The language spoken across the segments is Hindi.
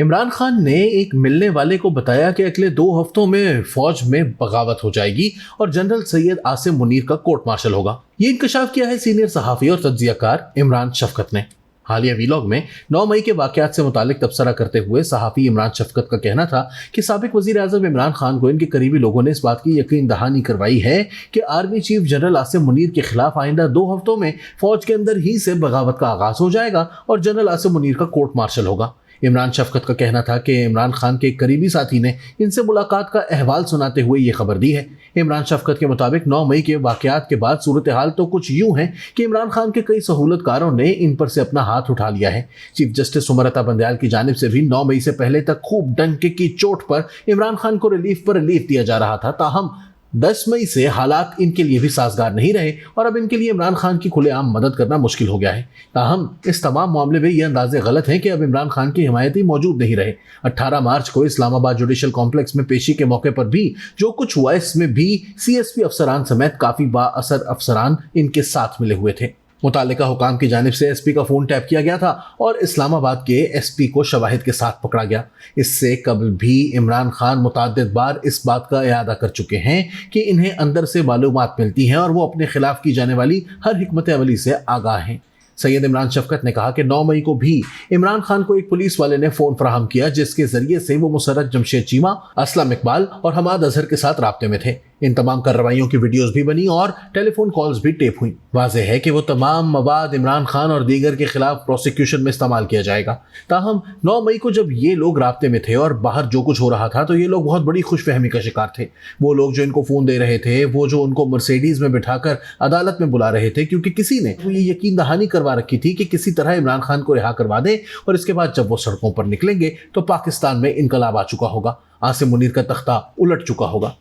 इमरान खान ने एक मिलने वाले को बताया कि अगले 2 हफ्तों में फौज में बगावत हो जाएगी और जनरल सैयद आसिम मुनीर का कोर्ट मार्शल होगा। ये इंकशाफ किया है सीनियर सहाफी और तज्जियाकार इमरान शफकत ने। हालिया वीलॉग में 9 मई के वाकयात से मुतालिक तबसरा करते हुए सहाफी इमरान शफकत का कहना था कि साबिक वजीर आजम इमरान खान को इनके करीबी लोगों ने इस बात की यकीन दहानी करवाई है कि army chief general Asim Munir के खिलाफ आइंदा 2 हफ्तों में फौज के अंदर ही से बगावत का आगाज हो जाएगा और जनरल आसिम मुनीर का कोर्ट मार्शल होगा। इमरान शफकत का कहना था कि इमरान खान के एक करीबी साथी ने इनसे मुलाकात का अहवाल सुनाते हुए ये खबर दी है। इमरान शफकत के मुताबिक 9 मई के वाकयात के बाद सूरत हाल तो कुछ यूं है कि इमरान खान के कई सहूलतकारों ने इन पर से अपना हाथ उठा लिया है। चीफ जस्टिस उमर अता बंदयाल की जानिब से भी 9 मई से पहले तक खूब डंके की चोट पर इमरान खान को रिलीफ पर रिलीफ दिया जा रहा था। ताहम 10 मई से हालात इनके लिए भी साजगार नहीं रहे और अब इनके लिए इमरान खान की खुलेआम मदद करना मुश्किल हो गया है। ताहम इस तमाम मामले में ये अंदाजे गलत हैं कि अब इमरान खान की हिमायती मौजूद नहीं रहे। 18 मार्च को इस्लामाबाद जुडिशल कॉम्प्लेक्स में पेशी के मौके पर भी जो कुछ हुआ इसमें भी CSP अफसरान समेत काफी बाअसर अफसरान इनके साथ मिले हुए थे। मुतालिका हुकाम की जानिब से SP का फोन टैप किया गया था और इस्लामाबाद के SP को शवाहिद के साथ पकड़ा गया। इससे कबल भी इमरान खान मुतअद्दिद बार इस बात का इयादा कर चुके हैं कि इन्हें अंदर से मालूमात मिलती हैं और वो अपने खिलाफ की जाने वाली हर हिकमत अमली से आगाह हैं। सैयद इमरान शफकत ने कहा कि 9 मई को भी इमरान खान को एक पुलिस वाले ने फोन फराहम किया जिसके जरिए से वो मुसर्रत जमशेद चीमा, असलम इकबाल और हमाद अजहर के साथ राब्ते में थे। इन तमाम कार्रवाइयों की वीडियोस भी बनी और टेलीफोन कॉल्स भी टेप हुई। वाज़ेह है कि वो तमाम मवाद इमरान खान और दीगर के खिलाफ प्रोसिक्यूशन में इस्तेमाल किया जाएगा। ताहम 9 मई को जब ये लोग राब्ते में थे और बाहर जो कुछ हो रहा था तो ये लोग बहुत बड़ी खुशफहमी का शिकार थे। वो लोग जो इनको फ़ोन दे रहे थे, वो जो उनको मर्सिडीज़ में बिठाकर अदालत में बुला रहे थे, क्योंकि किसी ने ये यकीन दहानी करवा रखी थी कि किसी तरह इमरान खान को रिहा करवा दें और इसके बाद जब वो सड़कों पर निकलेंगे तो पाकिस्तान में इनकलाब आ चुका होगा, आसिम मुनीर का तख्ता उलट चुका होगा।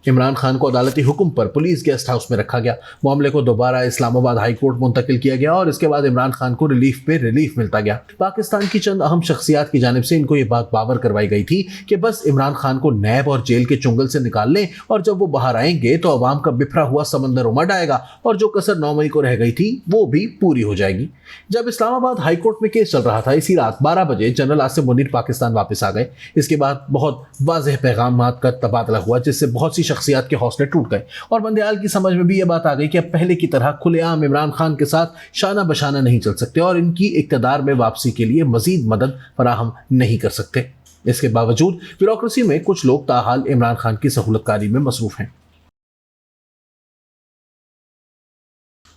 इमरान खान को अदालती हुक्म पर पुलिस गेस्ट हाउस में रखा गया। मामले को दोबारा इस्लामाबाद हाई कोर्ट मुंतकिल किया गया और इसके बाद इमरान खान को रिलीफ पे रिलीफ मिलता गया। पाकिस्तान की चंद अहम शख्सियात की जानिब से इनको ये बात बावर करवाई गई थी कि बस इमरान खान को नैब और जेल के चुंगल से निकाल लें और जब वो बाहर आएंगे तो अवाम का बिफरा हुआ समंदर उमड़ आएगा और जो कसर 9 मई को रह गई थी वो भी पूरी हो जाएगी। जब इस्लामाबाद हाई कोर्ट में केस चल रहा था, इसी रात 12 बजे जनरल आसिम मुनीर पाकिस्तान वापस आ गए। इसके बाद बहुत वाज़ेह पैगामात का तबादला हुआ जिससे बहुत सी शख्सियात के हौसले टूट गए और बंदयाल की समझ में भी यह बात आ गई कि अब पहले की तरह खुलेआम इमरान खान के साथ शाना बशाना नहीं चल सकते और इनकी इक़्तिदार में वापसी के लिए मजीद मदद फराहम नहीं कर सकते। इसके बावजूद ब्यूरोक्रेसी में कुछ लोग ताहाल इमरान खान की सहूलतकारी में मसरूफ हैं।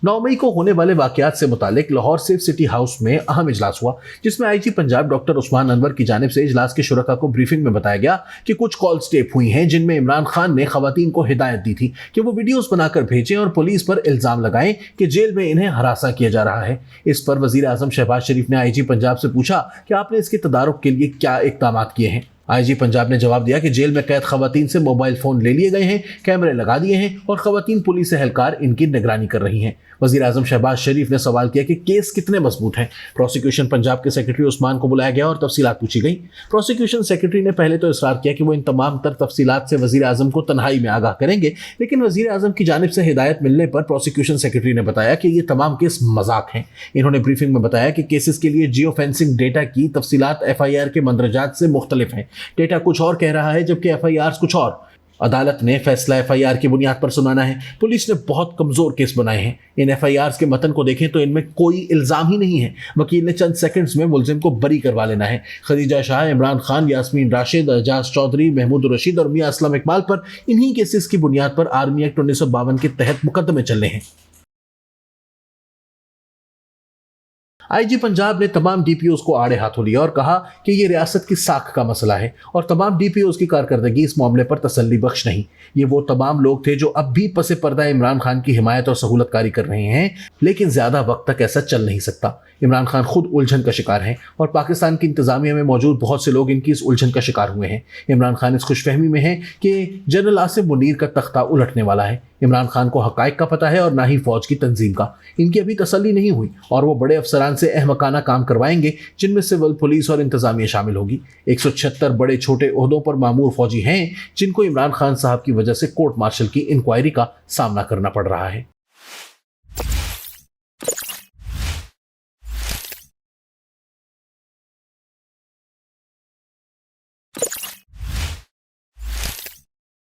9 मई को होने वाले वाकयात से मुतालिक लाहौर सेफ सिटी हाउस में अहम इजलास हुआ जिसमें IG पंजाब डॉक्टर उस्मान अनवर की जानिब से इजलास के शुरका को ब्रीफिंग में बताया गया कि कुछ कॉल्स टेप हुई हैं जिनमें इमरान खान ने खवातीन को हिदायत दी थी कि वो वीडियोस बनाकर भेजें और पुलिस पर इल्जाम लगाएं कि जेल में इन्हें हरासा किया जा रहा है। इस पर वजीर आजम शहबाज शरीफ ने IG पंजाब से पूछा कि आपने इसके तदारुक के लिए क्या इक़दाम किए हैं। IG पंजाब ने जवाब दिया कि जेल में कैद खवातीन से मोबाइल फोन ले लिए गए हैं, कैमरे लगा दिए हैं और खवातीन पुलिस एहलकार इनकी निगरानी कर रही हैं। वजीर आजम शहबाज शरीफ ने सवाल किया कि केस कितने मजबूत हैं। प्रोसिक्यूशन पंजाब के सेक्रेटरी उस्मान को बुलाया गया और तफसीलात पूछी गई। प्रोसिक्यूशन सेक्रेटरी ने पहले तो इसरार किया कि वो इन तमाम तर तफसीलात से वजीर आजम को तन्हाई में आगाह करेंगे, लेकिन वजीर आजम की जानिब से हिदायत मिलने पर प्रोसिक्यूशन सेक्रेटरी ने बताया कि ये तमाम केस मजाक हैं। इन्होंने ब्रीफिंग में बताया कि केसेस के लिए जियो फेंसिंग डेटा की तफसीलात FIR के मंदरजात से मुख्तलिफ हैं। डेटा कुछ और कह रहा है जबकि FIRs कुछ और। अदालत ने फैसला FIR की बुनियाद पर सुनाना है। पुलिस ने बहुत कमज़ोर केस बनाए हैं। इन FIRs के मतन को देखें तो इनमें कोई इल्ज़ाम ही नहीं है। वकील ने चंद सेकंड्स में मुलजिम को बरी करवा लेना है। खदीजा शाह, इमरान खान, यास्मीन राशिद, एजाज चौधरी, महमूद रशीद और मियां असलम इकबाल पर इन्हीं केसेस की बुनियाद पर आर्मी एक्ट 1952 के तहत मुकदमे चल रहे हैं। IG पंजाब ने तमाम DPOs को आड़े हाथों लिया और कहा कि ये रियासत की साख का मसला है और तमाम DPOs की कारकर्दगी इस मामले पर तसल्ली बख्श नहीं। ये वो तमाम लोग थे जो अब भी पसे पर्दा इमरान खान की हिमायत और सहूलतकारी कर रहे हैं, लेकिन ज़्यादा वक्त तक ऐसा चल नहीं सकता। इमरान खान खुद उलझन का शिकार हैं और पाकिस्तान की इंतज़ामिया में मौजूद बहुत से लोग इनकी इस उलझन का शिकार हुए हैं। इमरान खान इस खुशफहमी में है कि जनरल आसिम मुनीर का तख्ता उलटने वाला है। इमरान खान को हक़ाइक़ का पता है और ना ही फौज की तंजीम का। इनकी अभी तसल्ली नहीं हुई और वो बड़े अफसरान से अहमकाना काम करवाएंगे जिनमें सिविल, पुलिस और इंतजामिया शामिल होगी। 176 बड़े छोटे ओहदों पर मामूर फौजी हैं जिनको इमरान खान साहब की वजह से कोर्ट मार्शल की इंक्वायरी का सामना करना पड़ रहा है।